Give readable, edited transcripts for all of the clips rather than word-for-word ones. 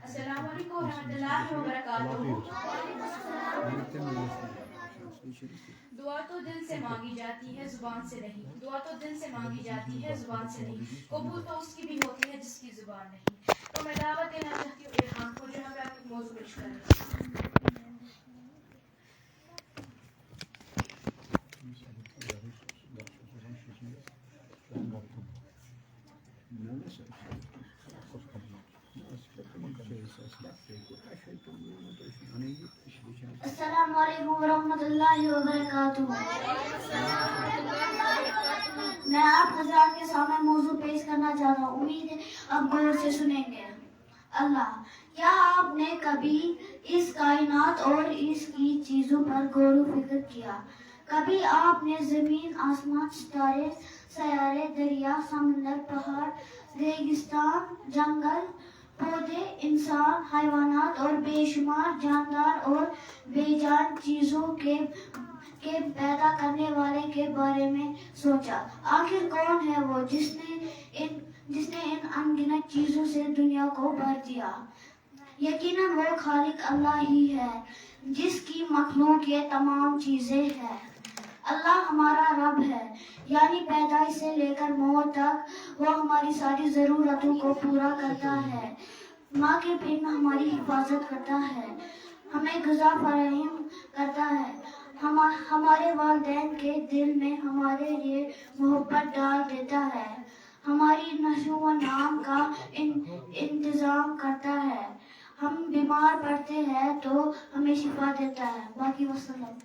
السلام علیکم ورحمۃ اللہ وبرکاتہ. دعا تو دل سے مانگی جاتی ہے زبان سے نہیں. دعا تو دل سے مانگی جاتی ہے زبان سے نہیں. قبول تو اس کی بھی ہوتی ہے جس کی زبان نہیں. تو میں دعوت دینا چاہتی ہوں ارحان کو جو ہمیں اپنے موضوع پیش کریں. السلام علیکم ورحمۃ اللہ وبرکاتہ. میں آپ حضرات کے سامنے موضوع پیش کرنا چاہتا ہوں. امید ہے آپ غور سے سنیں گے. اللہ، کیا آپ نے کبھی اس کائنات اور اس کی چیزوں پر غور و فکر کیا؟ کبھی آپ نے زمین، آسمان، ستارے، سیارے، دریا، سمندر، پہاڑ، ریگستان، جنگل، پودے، انسان، حیوانات اور بے شمار جاندار اور بے جان چیزوں کے پیدا کرنے والے کے بارے میں سوچا؟ آخر کون ہے وہ جس نے ان ان گنت چیزوں سے دنیا کو بھر دیا؟ یقیناً وہ خالق اللہ ہی ہے جس کی مخلوق یہ تمام چیزیں ہیں. اللہ ہمارا رب ہے، یعنی پیدائش سے لے کر موت تک وہ ہماری ساری ضرورتوں کو پورا کرتا ہے. ماں کے پیٹ میں ہماری حفاظت کرتا ہے، ہمیں غذا فراہم کرتا ہے، ہمارے والدین کے دل میں ہمارے لیے محبت ڈال دیتا ہے، ہماری نشو و نام کا انتظام کرتا ہے، ہم بیمار پڑتے ہیں تو ہمیں شفا دیتا ہے. باقی وسلم.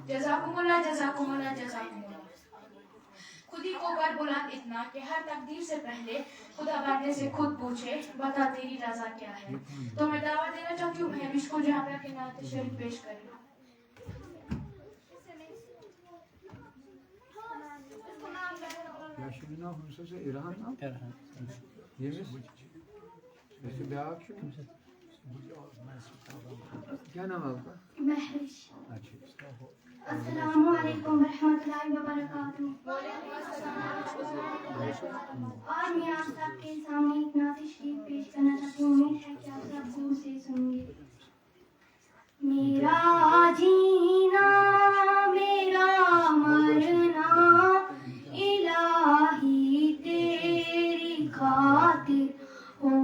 جزاکم اللہ جزاکم اللہ جزاکم اللہ. خود ہی کو بر بلند اتنا کہ ہر تقدیر سے پہلے خدا بندے سے خود پوچھے بتا تیری رضا کیا ہے. تو میں دعوت دینا چاہتی ہوں مہوش کو جہاں پہ اپنی نعت شریف پیش کرے. کیا نام ہے آپ کا؟ مہوش. السلام علیکم ورحمۃ اللہ وبرکاتہ. اور میں آپ سب کے سامنے ایک نعت شریف پیش کرنا چاہتی ہوں. امید ہے کہ آپ سب غور سے سنیں گے. میرا جینا میرا مرنا الہی تیری خاطر ہو.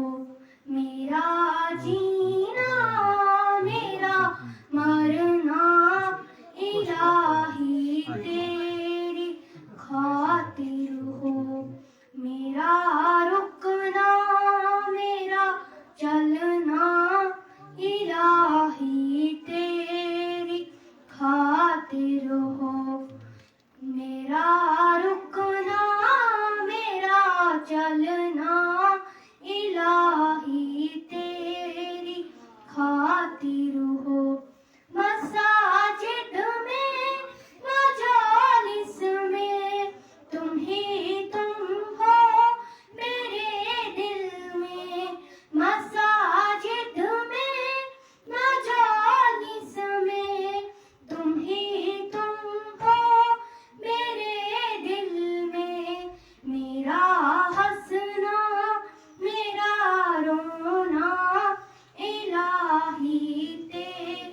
میرا جینا میرا مرنا الہی تیری خاطر ہو. میرا رکنا میرا چلنا الہی تیری خاطر ہو. میرا رکنا میرا چلنا الہی تیری خاطر ہو. مساجد میں مجالس میں تم ہی تم ہو میرے دل میں. مساجد میں مجالس میں تم ہی تم ہو میرے دل میں. میرا ہنسنا میرا رونا الہی تیری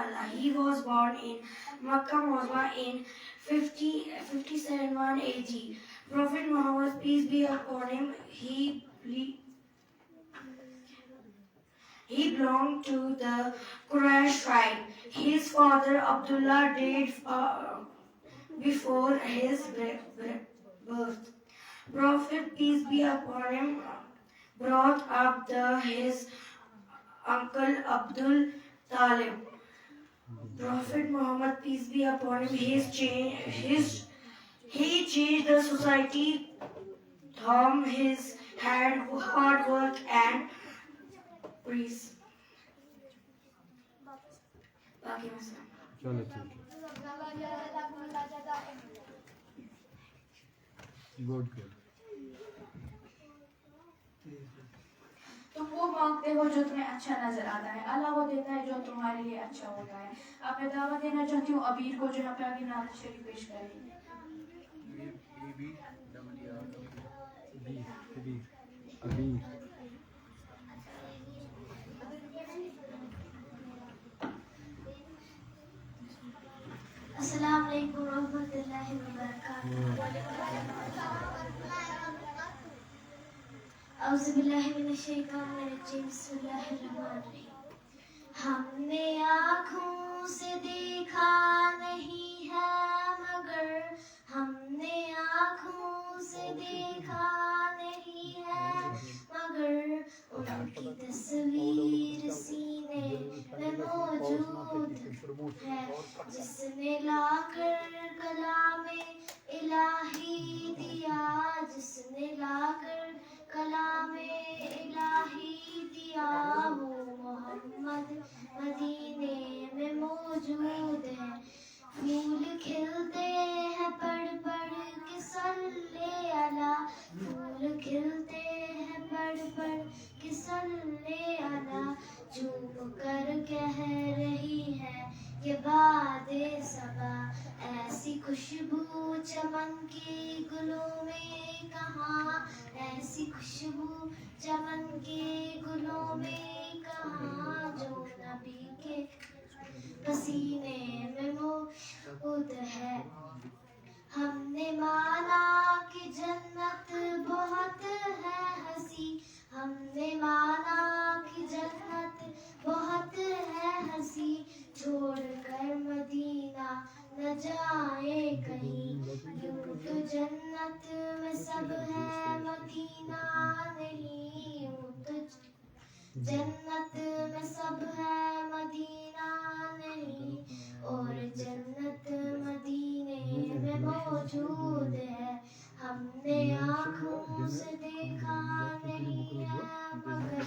Allah. He was born in Makkah Musma in 57 AD. Prophet Muhammad, peace be upon him, he belonged to the Quraysh tribe. His father Abdullah died before his birth. Prophet, peace be upon him, brought up his uncle Abdul Talib. Prophet Muhammad, peace be upon him, he changed the society through his hard work and praise. باقی مسئلہ چلو ٹھیک ہے good good تم وہ مانگتے ہو جو تمہیں اچھا نظر آتا ہے، اللہ وہ دیتا ہے جو تمہارے لیے اچھا ہوتا ہے. اب میں دعوت دینا چاہتی ہوں ابیر کو جو یہاں پہ آگے نعت شریف پیش کریں. ابیر السلام علیکم ورحمۃ اللہ وبرکاتہ. اعوذ باللہ من الشیطان الرجیم. بسم اللہ الرحمن الرحیم. ہم نے آنکھوں سے دیکھا نہیں ہے مگر ہم نے آنکھوں سے دیکھا نہیں ہے مگر ان کی تصویر سینے میں موجود ہے جس نے لا کر کلام الہی دیا، جس نے لا کر کلام الہی دیا وہ محمد مدینے میں موجود ہے. پھول کھلتے ہیں پڑھ پڑھ کے صلی علی، پھول کھلتے ہیں پڑھ پڑھ کے صلی علی. چوم کر کہہ رہی ہے یہ باد صبا، ایسی خوشبو چمن کے گلوں میں کہاں، ایسی خوشبو چمن کے گلوں میں کہاں جو نبی کے پسینے میں موجود ہے. ہم نے مانا کہ جنت بہت ہے ہنسی، ہم نے مانا کہ جنت بہت ہے ہنسی. چھوڑ کر مدینہ نہ جائے کہیں، یوں تو جنت میں سب ہے مدینہ نہیں. یوں تو جنت میں سب ہے مدینہ نہیں، اور جنت مدینے میں موجود ہے. ہم نے آنکھوں سے دیکھا نہیں ہے مگر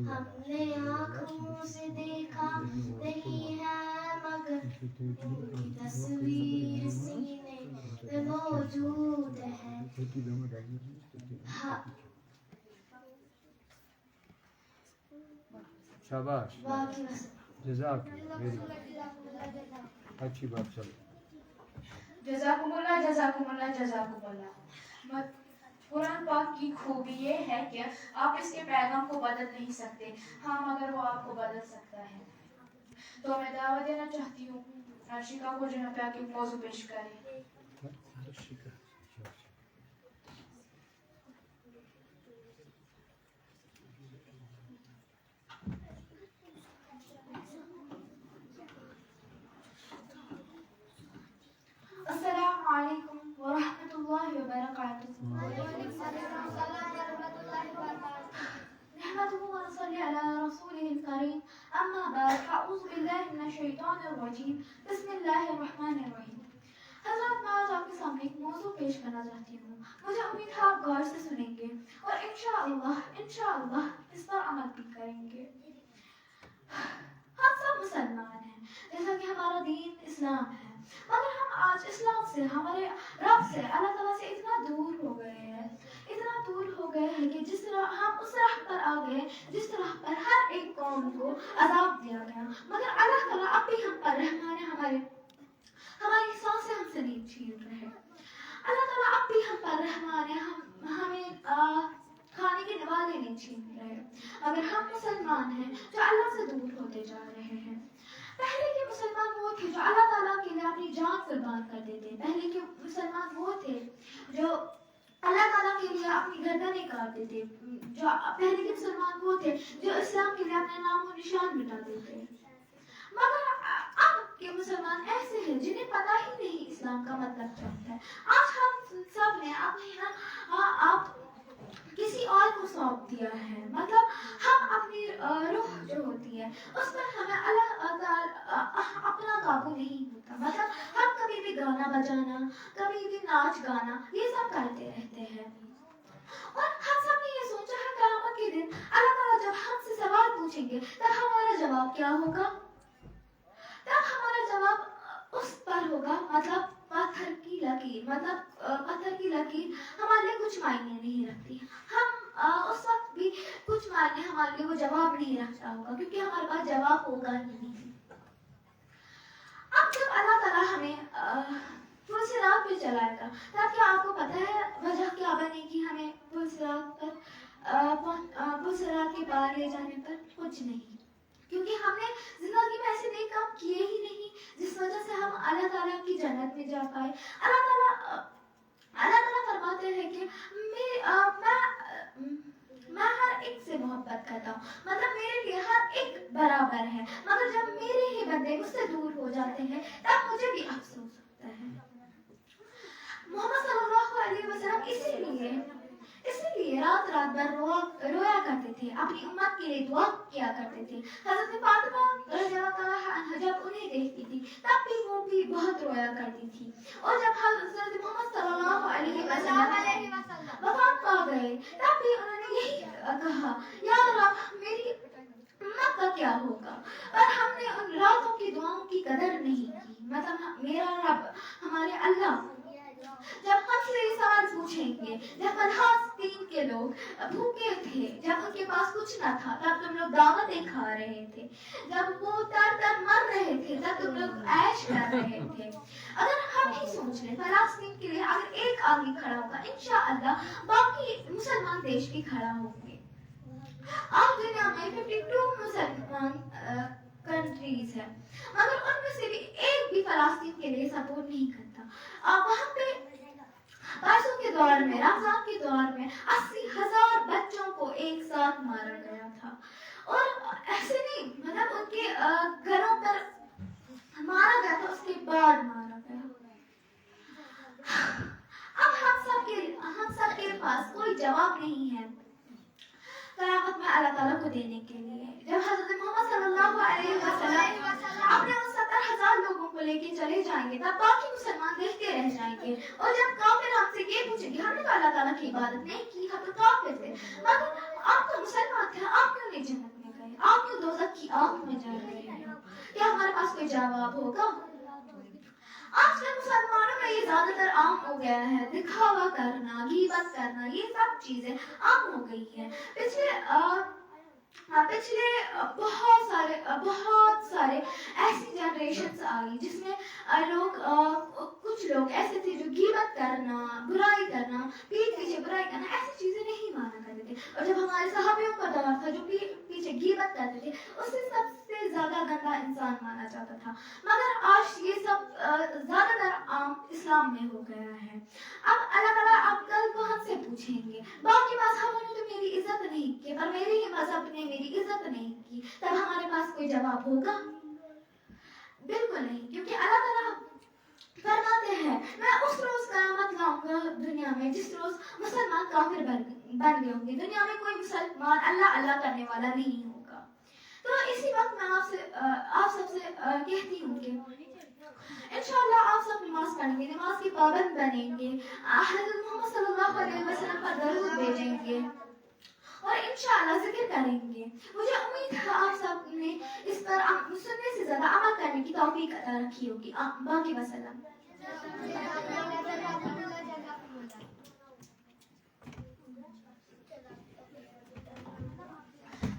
ہم نے آنکھوں سے دیکھا نہیں ہے مگر ان کی تصویر سینے میں موجود ہے. شاباش باقی بس جزاک ویری اچھی بات. چلو جزاکم اللہ جزاکم اللہ جزاکم اللہ. قرآن پاک کی خوبی یہ ہے کہ آپ اس کے پیغام کو بدل نہیں سکتے، ہاں مگر وہ آپ کو بدل سکتا ہے. تو میں دعوت دینا چاہتی ہوں عرشقہ کو جو یہاں پہ آگے موضوع پیش کرے. السلام علیکم ورحمۃ اللہ وبرکاتہ. نحمده ونصلي على رسوله الكريم. اما بعد اعوذ باللہ من الشیطان الرجیم. بسم اللہ الرحمن الرحیم. حضرات میں آج آپ کے سامنے ایک موضوع پیش کرنا چاہتی ہوں. مجھے امید ہے آپ غور سے سنیں گے اور انشاءاللہ اس پر عمل بھی کریں گے. ہم سب مسلمان ہیں جیسا کہ ہمارا دین اسلام ہے، مگر ہم آج اسلام سے، ہمارے رب سے، اللہ تعالیٰ سے اتنا دور ہو گئے ہیں کہ جس طرح ہم اس راہ پر آ گئے جس طرح پر ہر ایک قوم کو عذاب دیا گیا، مگر اللہ تعالیٰ اب بھی ہم پر رحمان ہے، ہماری سانسیں ہم سے نہیں چھین رہے. اللہ تعالیٰ اب بھی ہم پر رحمان ہے، ہمیں کھانے کے نوالے نہیں چھین رہے. اگر ہم مسلمان ہیں جو اللہ ہوتے جا رہے ہیں. پہلے کے مسلمان وہ تھے جو اللہ تعالیٰ کے لیے اپنی جان قربان کر دیتے. پہلے کے مسلمان وہ تھے جو اللہ تعالیٰ کے لیے اپنی گردنیں کاٹتے تھے. جو پہلے کے مسلمان وہ تھے جو اسلام کے لیے اپنے نام و نشان مٹا دیتے. مگر اب کے مسلمان ایسے ہیں جنہیں پتہ ہی نہیں اسلام کا مطلب کیا ہوتا ہے. آج ہم سب نے آپ کسی اور کو سونپ دیا ہے. مطلب ہم اپنی روح جو ہوتی ہے اس پر ہمیں اللہ تعالیٰ اپنا قابو نہیں ہوتا. مطلب ہم کبھی بھی گانا بجانا, کبھی بھی ناچ گانا, یہ سب کرتے رہتے ہیں. اور ہم سب نے یہ سوچا ہے قیامت کے دن اللہ تعالیٰ جب ہم سے سوال پوچھیں گے تب ہمارا جواب کیا ہوگا. تب ہمارا جواب اس پر ہوگا مطلب پتھر کی لکیر. مطلب پتھر کی لکیر ہمارے لیے کچھ معنی نہیں رکھتی. ہم اس وقت بھی کچھ معنی ہمارے لیے وہ جواب نہیں رکھتا ہوگا کیونکہ ہمارے پاس جواب ہوگا ہی نہیں. اب جب اللہ تعالیٰ ہمیں پل صراط پہ چلائے گا تب کیا آپ کو پتہ ہے وجہ کیا بنے گی ہمیں پل صراط کے پار لے جانے پر؟ کچھ نہیں. کیونکہ ہم نے زندگی میں ایسے نیک کام کیے ہی نہیں جس وجہ سے ہم اللہ تعالیٰ کی جنت میں جا پائے. اللہ تعالیٰ فرماتے ہیں کہ میں ہر ایک سے محبت کرتا ہوں. مطلب میرے لیے ہر ایک برابر ہے. مگر جب میرے ہی بندے مجھ سے دور ہو جاتے ہیں تب مجھے بھی افسوس ہوتا ہے. محمد صلی اللہ علیہ وسلم اسی لیے رات بھر رویا کرتے تھے, اپنی امت کے لیے دعا کیا کرتے تھے. حضرت فاطمہ رضی اللہ عنہا جب انہیں دیکھتی تھی تب بھی وہ بھی بہت رویا کرتی تھی. اور جب حضرت محمد صلی اللہ علیہ وسلم وفات پا گئے تب بھی انہوں نے یہی کہا, یا رب میری امت کا کیا ہوگا. پر ہم نے ان راتوں کی دعاؤں کی قدر نہیں کی. مطلب میرا رب ہمارے اللہ جب ہم سے یہ سوال پوچھیں گے, جب فلسطین کے لوگ بھوکے تھے, جب ان کے پاس کچھ نہ تھا تب تم لوگ دعوتیں کھا رہے تھے, جب وہ تر مر رہے تھے تب تم لوگ عیش کر رہے تھے. اگر ہم ہی سوچ لیں فلسطین کے لیے اگر ایک آدمی کھڑا ہوگا انشاءاللہ باقی مسلمان دیش بھی کھڑا ہوں گے. آج دنیا میں 52 مسلمان کنٹریز ہیں مگر ان میں سے بھی ایک بھی فلسطین کے لیے سپورٹ نہیں کرتا. وہاں پہ برسوں کے دور میں, رمضان کے دور میں 80,000 بچوں کو ایک ساتھ مارا گیا تھا. اور ایسے نہیں مطلب ان کے گھروں پر مارا گیا تھا, اس کے بعد مارا گیا. اب ہم سب کے پاس کوئی جواب نہیں ہے قیامت میں اللہ تعالیٰ کو دینے کے لیے. جب حضرت محمد صلی اللہ علیہ وسلم اپنے ان 70,000 لوگوں کو لے کے چلے جائیں گے تب باقی مسلمان دیکھتے رہ جائیں گے. اور جب کافر ہم سے یہ پوچھیں گے ہم نے تو اللہ تعالیٰ کی عبادت نہیں کی, ہم تو کافر تھے, مگر آپ تو مسلمان تھے, آپ کیوں نہیں جنت میں گئے, آپ کیوں دوزخ کی آگ میں جا رہے ہیں؟ کیا ہمارے پاس کوئی جواب ہوگا؟ آج کل مسلمانوں میں یہ زیادہ تر عام ہو گیا ہے, دکھاوا کرنا, غیبت کرنا, یہ سب چیزیں عام ہو گئی ہیں. پچھلے بہت سارے ایسی جنریشنز آئی جس میں کچھ لوگ ایسے تھے جو غیبت کرنا, برائی کرنا, پیٹھ پیچھے برائی کرنا, ایسی چیزیں نہیں مانا کرتے تھے. اور جب ہمارے صحابیوں کا دور تھا جو پیٹھ پیچھے غیبت کرتے تھے اسے سب سے زیادہ گندا انسان مانا جاتا تھا. مگر آج یہ سب زیادہ تر عام اسلام میں ہو گیا ہے. اب اللہ تعالیٰ اب کل کو ہم سے پوچھیں گے باقی مذہبوں نے تو میری عزت نہیں کی پر میرے ہی مذہب نے میری عزت نہیں کی, تب ہمارے پاس کوئی جواب ہوگا؟ بالکل نہیں. کیونکہ اللہ تعالیٰ فرماتے ہیں میں اس روز قیامت لاؤں گا دنیا میں جس روز مسلمان کافر بن گئے ہوں گے. دنیا میں کوئی مسلمان اللہ کرنے والا نہیں ہوگا. تو اسی وقت میں آپ سب سے کہتی ہوں کہ انشاءاللہ آپ سب نماز پڑھیں گے, نماز کے پابند بنیں گے, حضرت محمد صلی اللہ علیہ وسلم پر درود بھیجیں گے اور انشاءاللہ ذکر کریں گے. مجھے امید ہے آپ سب نے اس پر سننے سے زیادہ عمل کرنے کی توفیق عطا رکھی ہوگی. باقی وسلم.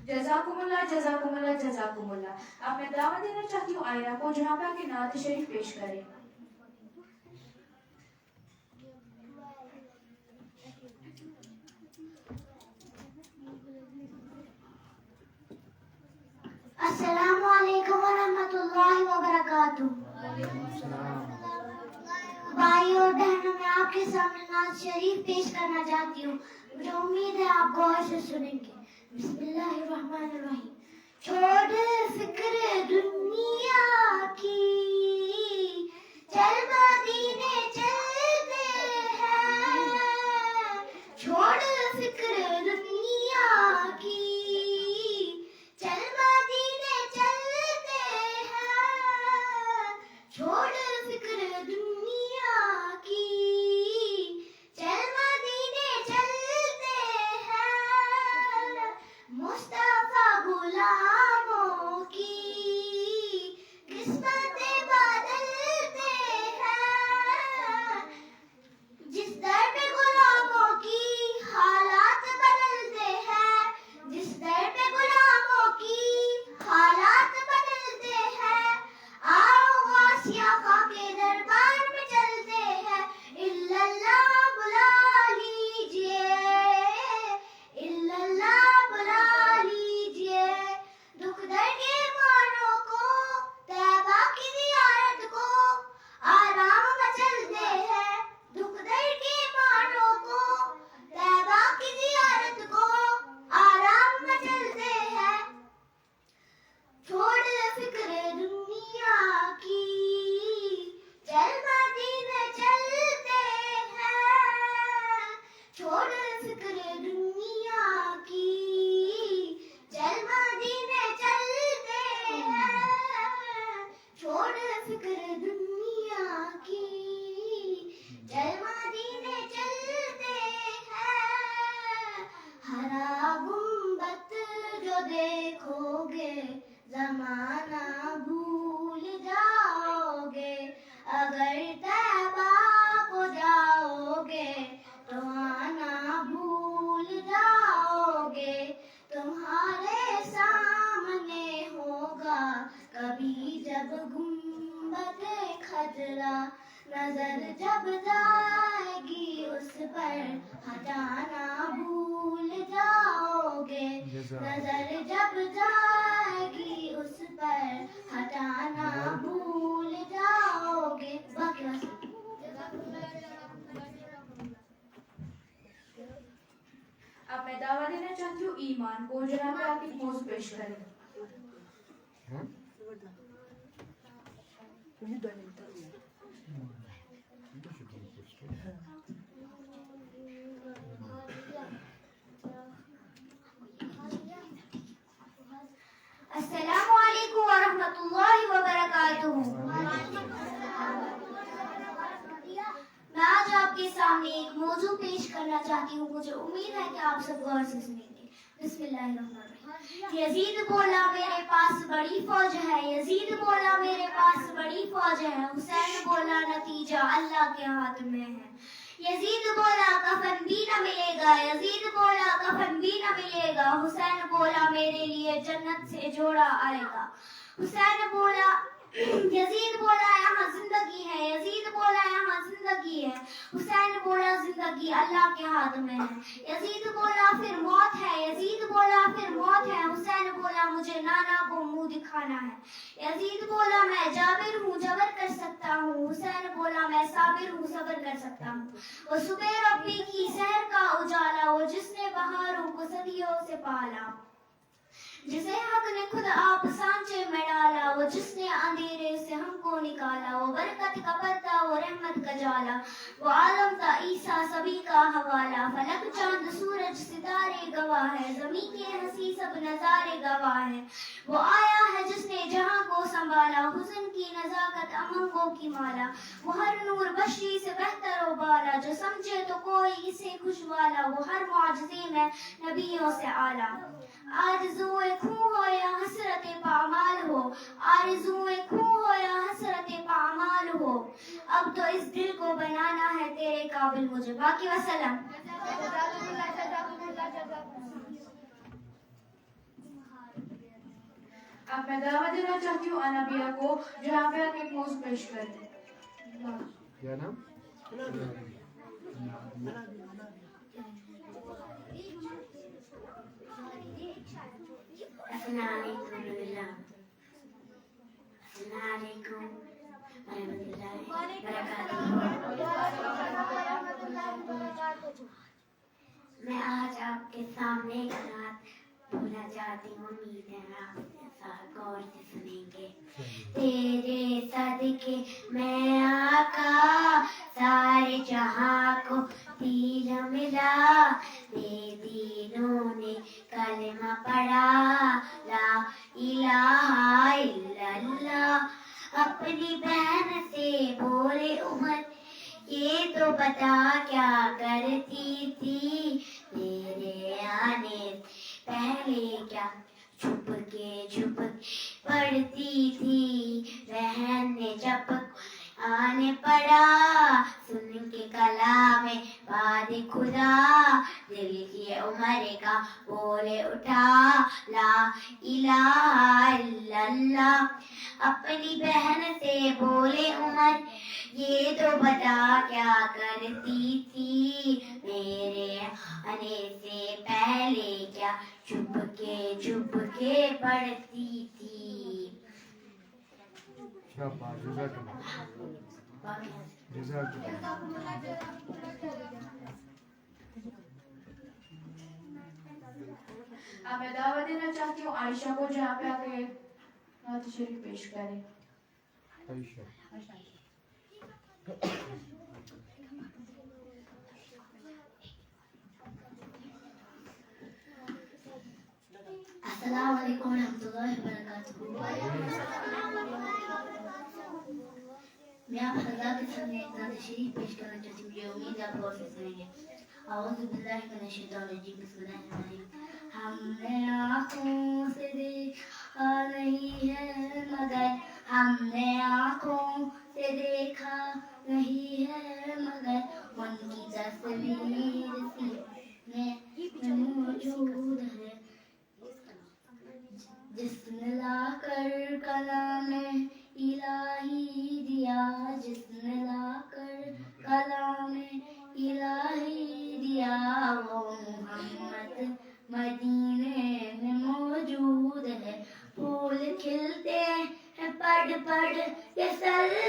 جزاکم اللہ. اب میں دعوت دینا چاہتی ہوں آئرہ کو جو یہاں کے نعت شریف پیش کرے. السلام کے سامنے نعت شریف پیش کرنا چاہتی ہوں. مجھے امید ہے آپ غور سے سنیں گے. بسم اللہ الرحمن الرحیم. چھوڑ فکر دنیا کی چل مدینے چلتے ہیں. چھوڑ فکر دنیا کی چل مدینے چلتے ہیں. چھوڑ فکر دنیا کی چل مدینے چلتے ہیں. مصطفیٰ غلاموں کی قسمتیں بدلتے ہیں. جس در پہ غلاموں کی حالات بدلتے ہیں. جس در پہ غلاموں کی حالات بدلتے ہیں. آؤ غوثیہ خاں کے دربار میں چلتے ہیں. الا اللہ بلا لیجئے. الا اللہ بلا لیجئے. دکھ درد کے ماروں کو طیبہ کی زیارت کو آرام میں چلتے ہیں. دکھ درد کے ماروں کو طیبہ کی زیارت کو آرام میں چلتے ہیں. چھوڑ فکر دنیا کی چل مدینے چلتے ہیں. چھوڑ فکر دنیا کی چل مدینے چلتے ہیں. چھوڑ فکر دنیا کی چل مدینے چلتے ہیں. ہرا گنبد جو دیکھو گے زمانہ بھول جاؤ گے. اگر طیبہ کو جاؤ گے تو آنا بھول جاؤ گے. تمہارے سامنے ہوگا کبھی جب گنبد خضرا. نظر جب جائے گی اس پر ہٹانا بھول جاؤ گے. نظر جب جائے گی اس پر ہٹانا بھول جاؤ گے. باقی اب میں دعویٰ دینا چاہتی ہوں ایمان کو. جناب آپ ایک موضوع پیش کریں. السلام علیکم ورحمۃ اللہ وبرکاتہ. میں آج آپ کے سامنے ایک موضوع پیش کرنا چاہتی ہوں. مجھے امید ہے کہ آپ سب غور سے سنیں گے. بسم اللہ الرحمن الرحیم. یزید بولا میرے پاس بڑی فوج ہے. یزید بولا میرے پاس بڑی فوج ہے. حسین بولا نتیجہ اللہ کے ہاتھ میں ہے. یزید بولا کفن بھی نہ ملے گا. یزید بولا کفن بھی نہ ملے گا. حسین بولا میرے لیے جنت سے جوڑا آئے گا. حسین بولا یزید بولا یہاں زندگی ہے. یزید بولا یہاں زندگی ہے. حسین بولا زندگی اللہ کے ہاتھ میں ہے. یزید بولا پھر موت ہے. یزید بولا پھر موت ہے. حسین بولا مجھے نانا کو منہ دکھانا ہے. یزید بولا میں جابر ہوں جبر کر سکتا ہوں. حسین بولا میں صابر ہوں صبر کر سکتا ہوں. وہ صبح ربی کی سحر کا اجالا. وہ جس نے بہاروں کو صدیوں سے پالا. جسے حق نے خود آپ سانچے میں ڈالا. وہ جس نے اندھیرے سے ہم کو نکالا. وہ برکت کا پردہ وہ رحمت کا جالا. وہ عالم تھا عیسیٰ سبھی کا حوالہ. فلک چاند سورج ستارے گواہ ہے. زمین کے ہنسی سب نظارے گواہ ہے. وہ آیا ہے جس نے جہاں کو سنبھالا. حسن کی نزاکت امنگوں کی مالا. وہ ہر نور بشری سے بہتر و بالا. جو سمجھے تو کوئی اسے خوشوالا. وہ ہر معجزے میں نبیوں سے اعلیٰ. آرزوئے خوں ہو یا حسرت پامال ہو. آرزوئے خوں ہو یا حسرت پامال ہو. اب تو اس دل کو بنانا ہے تیرے قابل مجھے. باقی وسلم. اب میں دعویٰ دینا چاہتی ہوں انابیہ کو. جناب آپ ایک موضوع پیش کریں. کیا نام؟ السلام علیکم ورحمۃ اللہ وبرکاتہ. میں آج آپ کے سامنے ایک نعت بولنا چاہتی ہوں. امید ہے آپ غور سے سنیں گے. تیرے صدقے میں آقا سارے جہاں کو دین ملا. بے دینوں نے کلمہ پڑھا لا الہ الا اللہ. اپنی بہن سے بولے عمر یہ تو بتا کیا کرتی تھی میرے آنے پہلے کیا چھپ کے پڑھتی تھی. بہن نے جب آنے پڑا سن کے کلام باد خدا دل کی عمر کا بولے اٹھا لا الہ الا اللہ. اپنی بہن سے بولے عمر یہ تو بتا کیا کرتی تھی میرے آنے سے پہلے کیا چھپ کے پڑھتی تھی. شاباش جزاک اللہ جزاک اللہ. اب میں دعوت دینا چاہتی ہوں عائشہ کو جہاں پہ آ کے نعت شریف پیش کریں. عائشہ السلام علیکم ورحمۃ اللہ وبرکاتہ. میں آپ حضرات کے سامنے ایک نعت شریف پیش کرنا چاہتی ہوں. یہ امید ہے آپ غور سے سنیں گے. اعوذ باللہ من الشیطان الرجیم. بسم اللہ الرحمن الرحیم. ہم نے آنکھوں سے دیکھا نہیں ہے مگر ہم نے آنکھوں سے دیکھا نہیں ہے مگر ان کی تصویر سینے میں موجود ہے. جس نے لا کر کلام الہی دیا جس نے لا کر کلام الہی دیا وہ محمد مدینے میں موجود ہے. پھول کھلتے ہیں پڑھ کے صلی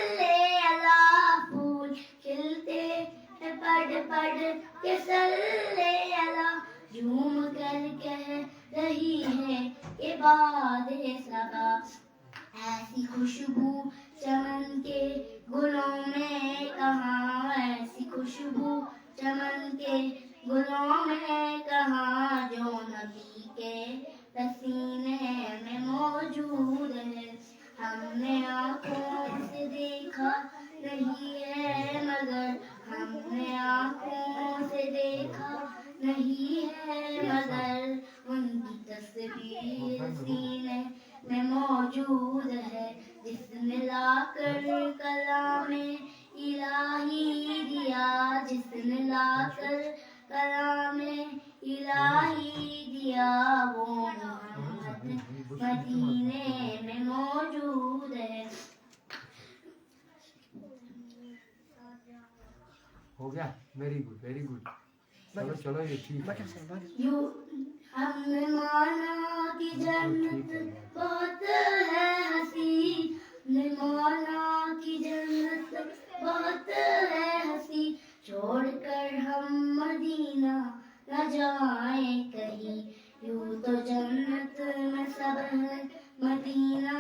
اللہ. پھول کھلتے ہیں پڑھ کے صلی اللہ. جھوم کر کہہ رہی ہے عباد صبا. ایسی خوشبو چمن کے گلوں میں کہاں ایسی خوشبو چمن کے گلوں میں کہاں جو نبی کے پسینے میں موجود ہے. ہم نے آنکھوں سے دیکھا نہیں ہے مگر ہم نے آنکھوں سے دیکھا نہیں ہے مگر ان کی تصویر سینے میں موجود ہے. جس نے لا کر کلام الہی دیا جس نے لا کر کلام الہی دیا وہ محمد مدینے میں موجود ہے. ہو گیا. Very good very good. چلو یہ ٹھیک ہے. ہم نے مانا کی جنت بہت ہے حسین. نے مانا کی جنت بہت ہے حسین. چھوڑ کر ہم مدینہ نہ جائیں کہیں. یوں تو جنت میں سب ہے مدینہ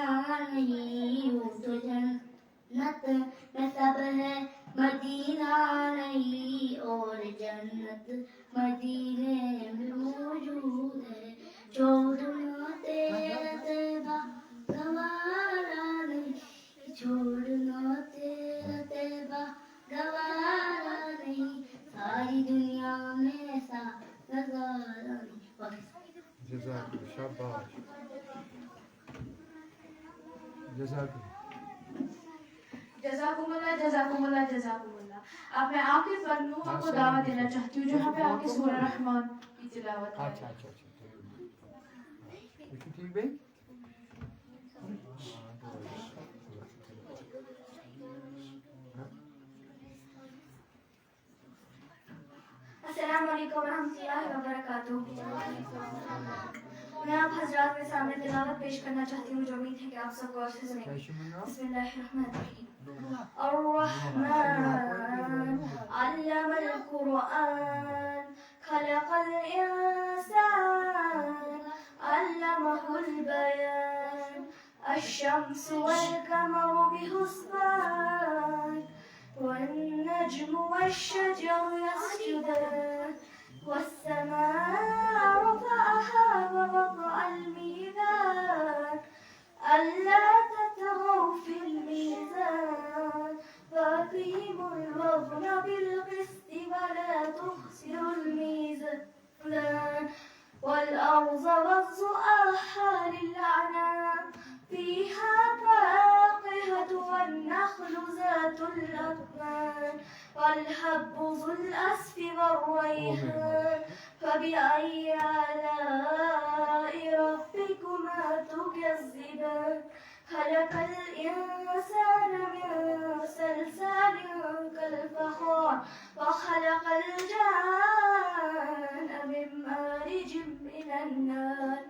نہیں. یوں تو جنت میں سب ہے مدینہ نہیں. اور جنت مدینے میں موجود ہے. چھوڑنا تیرا تیبہ گوارا نہیں. چھوڑنا تیرا تیبہ گوارا نہیں. ساری دنیا میں ایسا نظارہ نہیں. جزاک اللہ. شاباش جزاک اللہ. جزاکم اللہ جزاکم اللہ جزاکم اللہ. اب میں آخر پر نوح کو دعوت دینا چاہتی ہوں جہاں پہ آ کے سورہ رحمان کی تلاوت کریں. اچھا ٹھیک بھائی. السلام علیکم ورحمۃ اللہ وبرکاتہ. میں آپ حضرات کے سامنے تلاوت پیش کرنا چاہتی ہوں جو امید ہے کہ آپ سب غور سے سنیں گے. بسم اللہ الرحمن الرحیم. الرحمن علم القرآن الشمس والقمر بحسبان والنجم والشجر يسجدان والسماء رفعها ووضع الميزان ألا تطغوا في الميزان وأقيموا الوزن بالقسط ولا تخسروا الميزان والأرض وضعها للأعنام فيها فاكهة والنخل ذات الأكمام والحب ذو الأسف والريحان فبأي آلاء ربكما تكذبان خلق الإنسان من صلصال كالفخار وخلق الجان من مارج من النار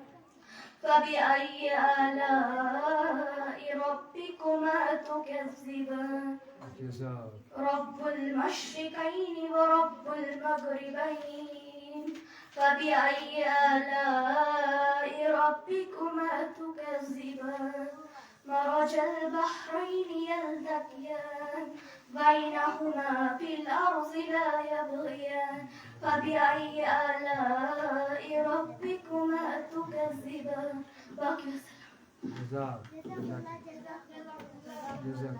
فبأي آلاء ربكما تكذبان جزاك رب المشرقين ورب المغربين فبأي آلاء ربكما تكذبان مرج البحرين يلتقيان بينهما في الأرض لا يبغيان فبأي آلاء ربكما تكذبان باقي جزاك جزاك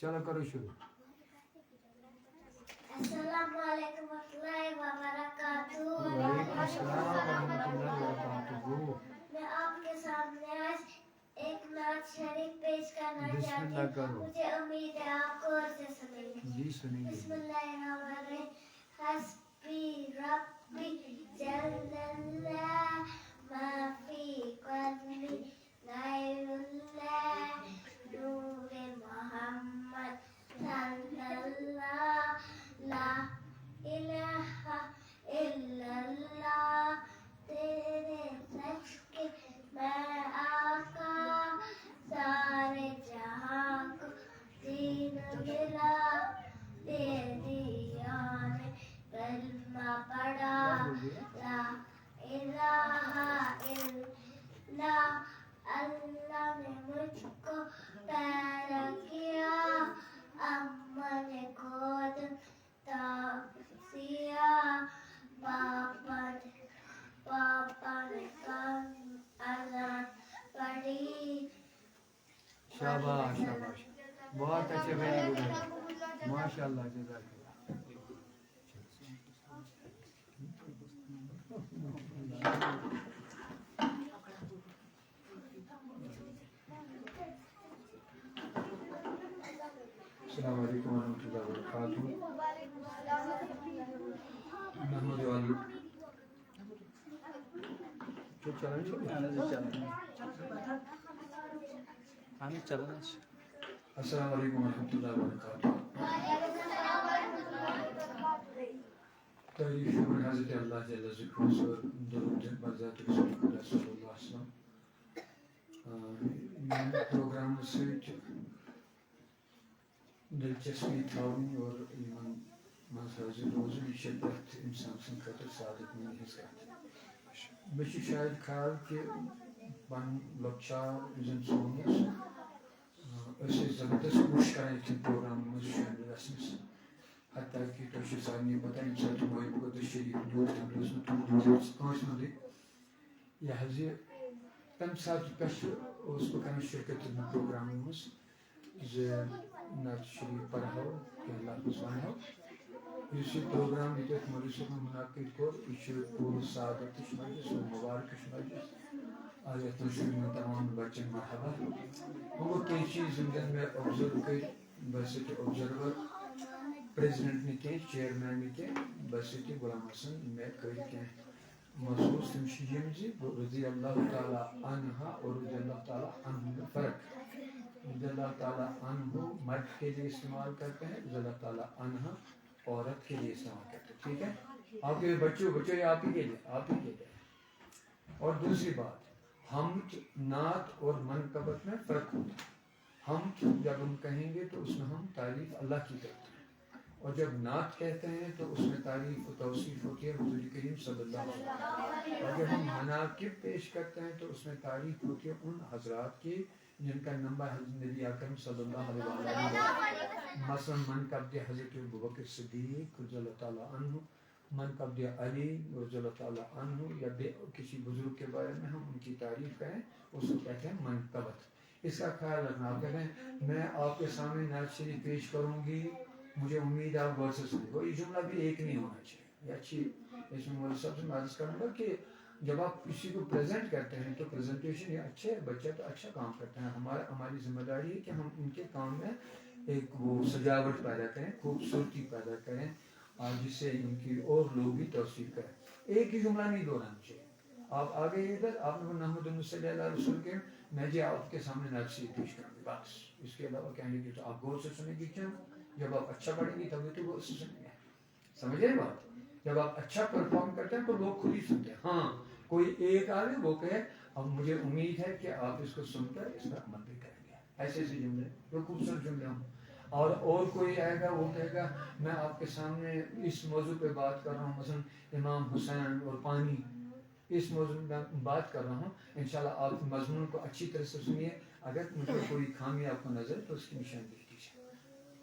چلو کرو شروع. Assalamu alaikum warahmatullahi wabarakatuh. وعلیکم السلام ورحمۃ اللہ وبرکاتہ. میں آپ کے سامنے آج ایک نعت شریف پیش کرنا بسم چاہتی اللہ ہوں. کرو. مجھے امید ہے آپ غور سے سنیں گے. جی سنیں گے. بسم اللہ الرحمن الرحیم. حسبی ربی جل اللہ ما فی قلبی غیر اللہ نور محمد صلی اللہ لا الہ الا اللہ تیرے نقش کے میں آقا سارے جہاں کو دین ملا تیری یاد کلمہ پڑھا لا الہ الا اللہ نے مجھ کو پیدا کیا اماں نے گود تاثیا پاپا نے کم اذان پڑھی. شاباش شاباش, بہت اچھے, ویری گڈ, ماشاء اللہ, جزاک اللہ. السلام علیکم ورحمۃ اللہ وبرکاتہ. محمد والی تو چلیں چلنا. السلام علیکم ورحمۃ اللہ وبرکاتہ. تعریف شکر حضرت اللہ جل ذکر اور درود بر ذات رسول اللہ صلی اللہ علیہ وسلم. پروگرام سۭتۍ دلچسپی تھاوٕنۍ اور یِمن منٛز حٲضِر روزُن, یہِ چھِ پرٛٮ۪تھ اِنسان سٕنٛدِ خٲطرٕ سعادت نِنۍ ہِنٛز کتھ. مےٚ چھُ شاید خیال کہِ پنُن لۄکچار یُس زن سون اوس, أسۍ ٲسۍ زبردست کوٗشِش کران یِتھٮ۪ن پروگرامن منٛز شٲمِل گژھنس. حتیٰ کہِ تۄہہِ چھُ سارنٕے پتہ ییٚمہِ ساتہٕ موہِب قدس شریٖف لیوٗکھ تَمہِ دۄہ ٲس نہٕ تِم کٲنٛسہِ منٛزٕے. یہِ حظ یہِ تَمہِ ساتہٕ پٮ۪ٹھٕ اوسُس بہٕ کران شرکت یِمن پروگرامن منٛز زِ نعت شریٖف پرہو, کینٛہہ لفظ ونہو. یُس یہِ پروگرام ییٚتٮ۪تھ مولوی صٲبن مُنعقد کوٚر, یہِ چھُ پوٗرٕ سعادتٕچ مجلس اور مُبارکٕچ مجلس. آز یتھ منٛز چھُ یِمن تمام بچن مرحبا. وۄنۍ گوٚو کینٛہہ چیٖز یِم زن مےٚ اوبزٔرو کٔرۍ, بہٕ ہسا چھُ اوبزرور, پریزڈنٹ نہٕ کینٛہہ, چیئرمین نہٕ کینٛہہ, بہٕ ہسا چھُ غلام حسن. مےٚ کٔرۍ کینٛہہ محسوٗس, تِم چھِ یِم زِ رضی اللہ تعالیٰ عنہا اور رضی اللہ تعالیٰ عنہ میں فرق. رضی اللہ تعالیٰ عنہ مرد کے لیے استعمال کرتے ہیں, رضی اللہ تعالیٰ عنہ عورت کے لیے استعمال کرتے ہیں. ٹھیک ہے, آپ کے بچوں یہ آپ ہی کے لیے, آپ ہی کے لیے. اور دوسری بات, حمد, نعت اور منقبت میں فرق ہوتا ہے. حمد جب ہم کہیں گے تو اس میں ہم تعریف اللہ کی کرتے ہیں, اور جب نعت کہتے ہیں تو اس میں تعریف و توصیف ہوتی ہے حضور کریم صلی اللہ علیہ وسلم. اور جب ہم مناقب پیش کرتے ہیں تو اس میں تعریف ہوتی ہے ان حضرات کی جن کا نمبر حضرت نبی اکرم صلی اللہ علیہ وسلم. مثلا منقبت حضرت ابوبکر صدیق رضی اللہ تعالیٰ عنہ, منقبت علی رضی اللہ تعالیٰ عنہ, یا کسی بزرگ کے بارے میں ہم ان کی تعریف کریں, اس کو کہتے ہیں منقبت. اس کا خیال رکھنا. آپ کہتے ہیں میں آپ کے سامنے نعت شریف پیش کروں گی, مجھے امید ہے آپ غور سے سنیں گے. یہ جملہ بھی ایک نہیں ہونا چاہیے. یہ اچھی, اس میں مولوی صاحب سے میں عرض کروں گا کہ جب آپ کسی کو پریزنٹ کرتے ہیں تو پریزنٹیشن یہ اچھے, بچہ تو اچھا کام کرتے ہیں. ہماری ذمہ داری ہے کہ ہم ان کے کام میں ایک وہ سجاوٹ پیدا کریں, خوبصورتی پیدا کریں, جس سے ان کی اور لوگ بھی توصیف کریں. ایک ہی جملہ نہیں دہرانا چاہیے. آپ آگے ادھر آپ نے نحمد صلی اللہ علیہ وسلم کے, میں جی آپ کے سامنے نعت شریف پیش کروں گی, بس. اس کے علاوہ کہیں گے تو آپ غور سے سنیں گے. کیوں؟ جب آپ اچھا پڑھیں گے تبھی تو غور سے سنیں گے. سمجھ رہے بات؟ جب آپ اچھا پرفارم کرتے ہیں تو لوگ خود ہی سنتے ہیں. ہاں, کوئی ایک آئے وہ کہے اب مجھے امید ہے کہ آپ اس کو سن کر اس پر عمل بھی کریں گے. ایسے جملے جو خوبصورت جملے ہوں. اور کوئی آئے گا وہ کہے گا میں آپ کے سامنے اس موضوع پہ بات کر رہا ہوں, مثلا امام حسین اور پانی, اس موضوع میں بات کر رہا ہوں. انشاءاللہ آپ مضمون کو اچھی طرح سے سنیے, اگر مجھے کوئی خامی آپ کو نظر تو اس کی نشاندہی کیجیے.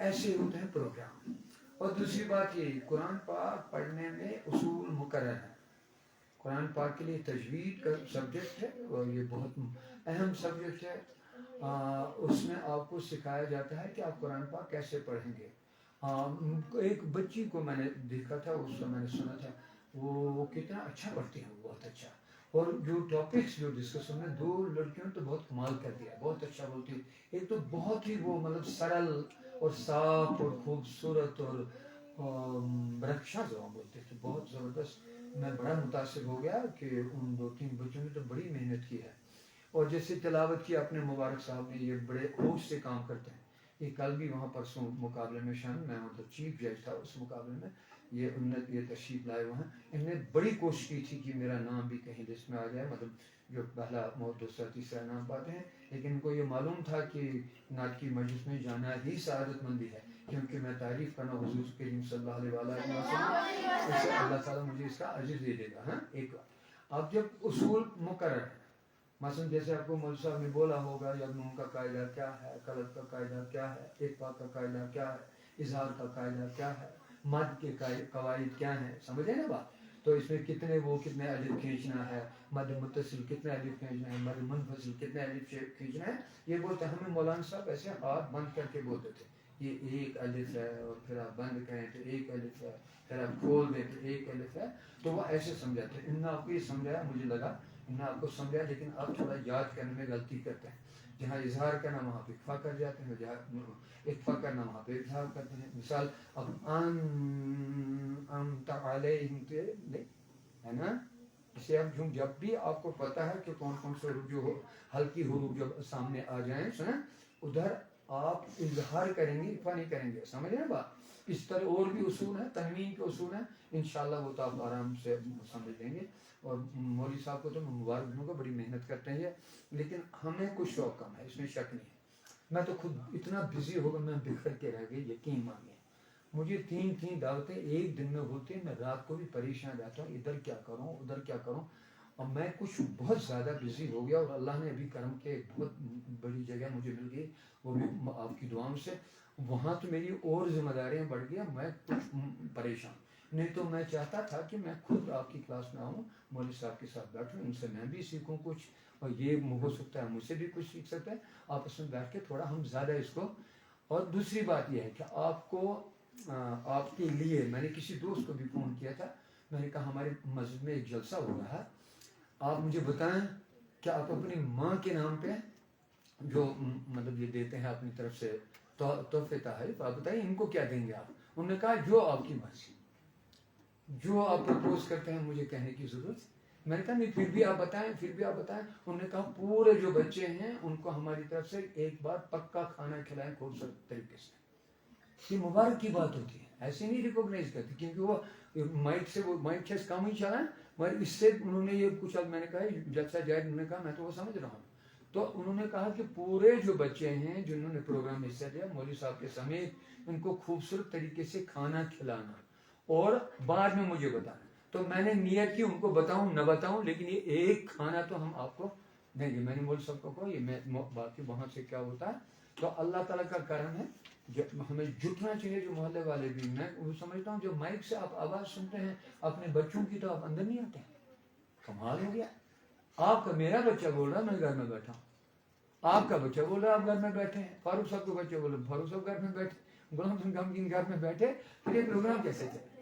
ایسے ہوتے ہیں پروگرام. اور دوسری بات یہ, قرآن پاک پڑھنے میں اصول مقرر ہے. قرآن پاک کے لیے تجوید کا سبجیکٹ ہے اور یہ بہت اہم سبجیکٹ ہے. اس میں آپ کو سکھایا جاتا ہے کہ آپ قرآن پاک کیسے پڑھیں گے. ایک بچی کو میں نے دیکھا تھا, اس کو میں نے سنا تھا, وہ کتنا اچھا پڑھتی ہیں, بہت اچھا. اور جو ٹاپکس جو ڈسکس ہوئے, 2 لڑکیوں نے تو بہت کمال کر دیا, بہت اچھا بولتی ہیں. ایک تو بہت ہی وہ مطلب سرل اور صاف اور خوبصورت اور رکشا زبان بولتے تھے, بہت زبردست. میں بڑا متاثر ہو گیا کہ ان 2-3 بچوں نے تو بڑی محنت کی ہے. اور جیسے تلاوت کی اپنے مبارک صاحب نے, یہ بڑے ہوش سے کام کرتے ہیں. یہ کل بھی وہاں پرسوں مقابلے میں شامل, میں مطلب چیف جج تھا اس مقابلے میں, یہ تشریف لائے ہوئے ہیں. انہوں نے بڑی کوشش کی تھی کہ میرا نام بھی کہیں لسٹ میں آ جائے, مطلب جو پہلا دوسرا تیسرا نام پاتے ہیں. لیکن ان کو یہ معلوم تھا کہ نعت کی مجلس میں جانا ہی سعادت مندی ہے, کیونکہ میں تعریف کرنا حضور کریم صلی اللہ علیہ وسلم, اس سے اللہ تعالیٰ مجھے اس کا اجر دے دے گا. ہاں, ایک اب جب اصول مقرر ہے, مثلا جیسے آپ کو مولوی صاحب نے بولا ہوگا یمنون کا قاعدہ کیا ہے, قلب کا قاعدہ کیا ہے, اتباع کا قاعدہ کیا ہے, اظہار کا قاعدہ کیا ہے, مد کے قواعد کیا ہیں, سمجھے نا بات. تو اس میں کتنے الف کھینچنا ہے, مد متصل کتنے الف کھینچنا ہے, مد منفصل کتنے الف کھینچنا ہے, یہ بولتے ہمیں مولانا صاحب ایسے ہاتھ بند کر کے بولتے تھے. یہ 1 الف ہے, اور پھر آپ بند کریں تو 1 الف ہے, پھر آپ کھول دیں تو 1 الف ہے. تو وہ ایسے سمجھاتے ہیں. انہوں نے آپ کو یہ سمجھایا, مجھے لگا انہوں نے آپ کو سمجھایا, لیکن آپ تھوڑا یاد کرنے میں غلطی کرتے ہیں. جہاں اظہار کرنا وہاں پہ اکفا کر جاتے ہیں, جہاں اکفا کرنا وہاں پہ اظہار کرتے ہیں. مثال اب انعمت علیہم ہے نا, اسے اب جب بھی آپ کو پتہ ہے کہ کون کون سے حروف جو ہلکی حروف جب سامنے آ جائیں, سنا, ادھر آپ اظہار کریں گے, اکفا نہیں کریں گے. سمجھ رہے بات. اس طرح اور بھی اصول ہیں, تنوین کے اصول ہیں, انشاءاللہ وہ تو آپ آرام سے سمجھ لیں گے. اور مولوی صاحب کو تو مبارک دوں گا, بڑی محنت کرتے ہیں, لیکن ہمیں کچھ شوق کم ہے, اس میں شک نہیں ہے. میں تو خود اتنا بزی ہو گیا, میں بکھر کے رہ گئی, یقین مانیے. مجھے 3 دعوتیں ایک دن میں ہوتی ہیں, میں رات کو بھی پریشان رہتا ہوں, ادھر کیا کروں ادھر کیا کروں. اور میں کچھ بہت زیادہ بزی ہو گیا, اور اللہ نے ابھی کرم کے ایک بہت بڑی جگہ مجھے مل گئی, وہ بھی آپ کی دعاؤں سے. وہاں تو میری اور ذمہ داریاں بڑھ گیا, میں کچھ پریشان. نہیں تو میں چاہتا تھا کہ میں خود آپ کی کلاس میں آؤں, مولوی صاحب کے ساتھ بیٹھوں, ان سے میں بھی سیکھوں کچھ, اور یہ ہو سکتا ہے مجھ سے بھی کچھ سیکھ سکتا ہے. آپس میں بیٹھ کے تھوڑا ہم زیادہ اس کو. اور دوسری بات یہ ہے کہ آپ کو, آپ کے لیے میں نے کسی دوست کو بھی فون کیا تھا, میں نے کہا ہمارے مسجد میں ایک جلسہ ہو رہا ہے, آپ مجھے بتائیں کہ آپ اپنی ماں کے نام پہ جو مطلب یہ دیتے ہیں اپنی طرف سے تحفے تحائف, آپ بتائیں ان کو کیا دیں گے آپ. انہوں نے کہا جو آپ کی مرضی, جو آپ پرپوز کرتے ہیں, مجھے کہنے کی ضرورت. میں نے کہا نہیں, پھر بھی آپ بتائیں, پھر بھی آپ بتائیں. انہوں نے کہا پورے جو بچے ہیں ان کو ہماری طرف سے ایک بار پکا کھانا کھلائیں خوبصورت طریقے سے. یہ مبارک کی بات ہوتی ہے, ایسے نہیں ریکوگنائز کرتی, کیونکہ وہ مائک سے کم ہی چلا ہے, مگر اس سے انہوں نے یہ کچھ, اب میں نے کہا جلسہ جائے, انہوں نے کہا میں تو وہ سمجھ رہا ہوں. تو انہوں نے کہا کہ پورے جو بچے ہیں جنہوں نے پروگرام میں حصہ لیا, مولوی صاحب کے سمیت, ان کو خوبصورت طریقے سے کھانا کھلانا اور بعد میں مجھے بتانا. تو میں نے نیت کی ان کو بتاؤں نہ بتاؤں, لیکن یہ ایک کھانا تو ہم آپ کو دیں گے. میں نے مولوی صاحب کو کہا یہ میں باقی وہاں سے کیا ہوتا ہے. تو اللہ تعالیٰ کا کرم ہے, ہمیں جٹنا چاہیے. جو محلے والے بھی, میں وہ سمجھتا ہوں جو مائک سے آپ آواز سنتے ہیں اپنے بچوں کی, تو آپ اندر نہیں آتے ہیں. کمال ہو گیا. آپ کا, میرا بچہ بول رہا ہے میں گھر میں بیٹھا ہوں, آپ کا بچہ بول رہا ہے آپ گھر میں بیٹھے ہیں, فاروق صاحب کے بچے بول رہے ہیں فاروق صاحب گھر میں بیٹھے, غلام حسن غمگین گھر میں بیٹھے. پھر یہ پروگرام کیسے چلے؟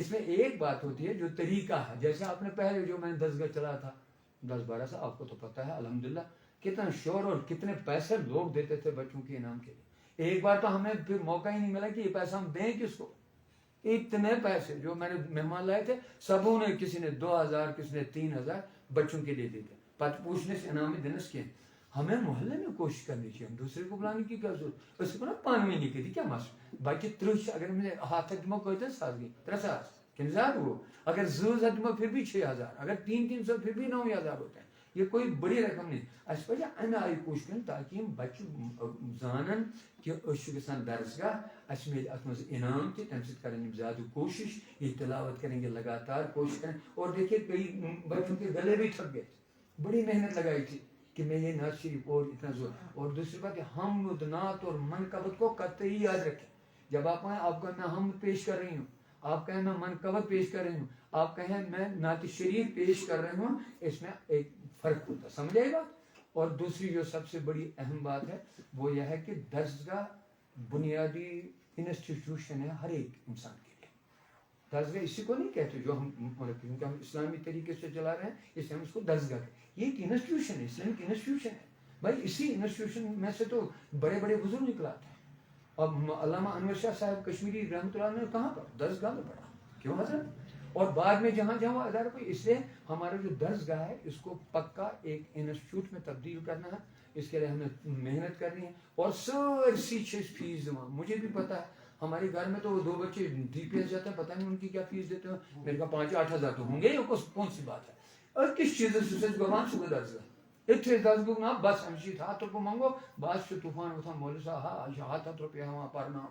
اس میں ایک بات ہوتی ہے جو طریقہ ہے. جیسے آپ نے پہلے جو میں نے 10 گز چلا تھا 10-12 سال, آپ کو تو پتہ ہے الحمدللہ کتنا شور اور کتنے پیسے لوگ دیتے تھے بچوں کے انعام کے لیے. ایک بار تو ہمیں پھر موقع ہی نہیں ملا کہ یہ پیسہ ہم دیں کس کو. اتنے پیسے جو میں نے مہمان لائے تھے, سبوں نے, کسی نے 2000, کسی نے 3000 بچوں کے لیے دیتے. پتہ پوچھنے سے انعام دینے سے ہمیں محلے میں کوشش کرنی چاہیے, ہم دوسرے کو بلانے کی کیا ضرورت. اس کو نا پانویں نہیں کی کیا مسئلہ. باقی 30 اگر مجھے ہاتھ دمو کوئی ساز گئی 300 کن زیادہ وہ, اگر زور دمو پھر بھی 6000, اگر 300 پھر بھی 9000 ہوتے ہیں. یہ کوئی بڑی رقم نہیں. اس پہ امہ آئی کوشش کریں تاکہ ہم بچہ زانن کہ گھان درسگاہ, اس میں ات مز انعام تہ, تمہ سۭتۍ کریں زیادہ کوشش, یہ تلاوت کریں گے لگاتار کوشش کریں. اور دیکھیے کئی بچوں کے گلے بھی تھک گئے, بڑی محنت لگائی تھی کہ میں یہ نعت شریف اور اتنا زور. اور دوسری بات حمد نعت اور منقبت کو قطعی یاد رکھیں. جب آپ کہیں آپ کو میں حمد پیش کر رہی ہوں, آپ کہیں میں منقبت پیش کر رہی ہوں, آپ کہیں میں نعت شریف پیش کر رہی ہوں, اس میں ایک فرق ہوتا ہے. سمجھ آئی بات. اور دوسری جو سب سے بڑی اہم بات ہے وہ یہ ہے کہ درسگاہ بنیادی انسٹیٹیوشن ہے ہر ایک انسان کے لیے. درسگاہ اسی کو نہیں کہتے جو ہم کیونکہ ہم اسلامی طریقے سے چلا رہے ہیں اس لیے ہم اس کو درسگاہ کہتے ہیں. یہ ایک انسٹیٹیوشن ہے, اسلامک انسٹیٹیوشن ہے بھائی. اسی انسٹیٹیوشن میں سے تو بڑے بڑے بزرگ نکلاتے ہیں. اب علامہ انور شاہ صاحب کشمیری رحمۃ اللہ نے کہاں پر درسگاہ میں پڑھا, کیوں حضرت؟ اور بعد میں جہاں جہاں وہ ادارہ کوئی, اس لیے ہمارا جو درسگاہ ہے اس کو پکا ایک انسٹیٹیوٹ میں تبدیل کرنا ہے. اس کے لیے ہمیں محنت کرنی ہے اور سرسی فیس دوں. مجھے بھی پتا ہے ہمارے گھر میں تو 2 بچے ڈی پی ایس جاتے ہیں, پتہ نہیں ان کی کیا فیس دیتے ہیں. میرے کا 5-8 ہزار تو ہوں گے, کون سی بات ہے. اور کس چیز سے گمان صبح درسگاہ اتنے 10 گو نا بس ہم ہاتھ کو منگو بس سے طوفان وطان مول صاحب ہاتھ روپیہ ہوا پرنا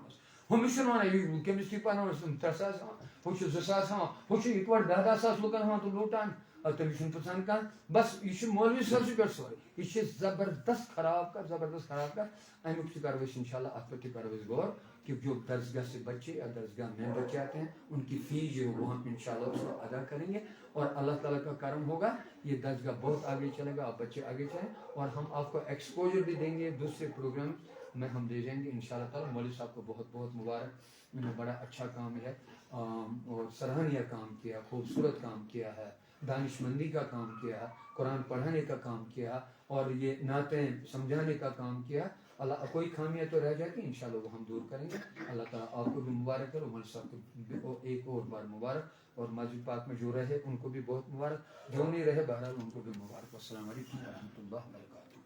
ہم ونان کیمسٹری پرنا 3 ساس ہو 2 ساس ہوا ہو اکوٹ 10 ساس لکن ہوا تو لوٹان تمس پسند کان بس یہ مولوی صاحب سے پہ سورے یہ زبردست خراب کر امیک کرو ان شاء اللہ ات پہ کرو غور کہ جو درسگاہ سے بچے یا درسگاہ میں بچے آتے ہیں ان کی فیس جو ہے وہ ہم ان شاء اللہ اس کو ادا کریں گے اور اللہ تعالیٰ کا کرم ہوگا. یہ درسگاہ بہت آگے چلے گا, آپ بچے آگے چلیں اور ہم آپ کو ایکسپوجر بھی دیں گے. دوسرے پروگرام میں ہم دے جائیں گے ان شاء اللہ تعالیٰ. مولوی صاحب کو بہت بہت مبارک, انہوں نے بڑا اچھا کام ہے اور سراہنیہ کام کیا, خوبصورت کام کیا ہے, دانش مندی کا کام کیا, قرآن پڑھانے کا کام کیا اور یہ نعتیں سمجھانے کا کام کیا. اللہ کوئی خامیاں تو رہ جاتی انشاءاللہ وہ ہم دور کریں گے. اللہ تعالیٰ آپ کو بھی مبارک کرو, مولوی صاحب کو ایک اور بار مبارک, اور مسجد پاک میں جو رہے ان کو بھی بہت مبارک, جو نہیں رہے بہرحال ان کو بھی مبارک. السلام علیکم ورحمۃ اللہ وبرکاتہ.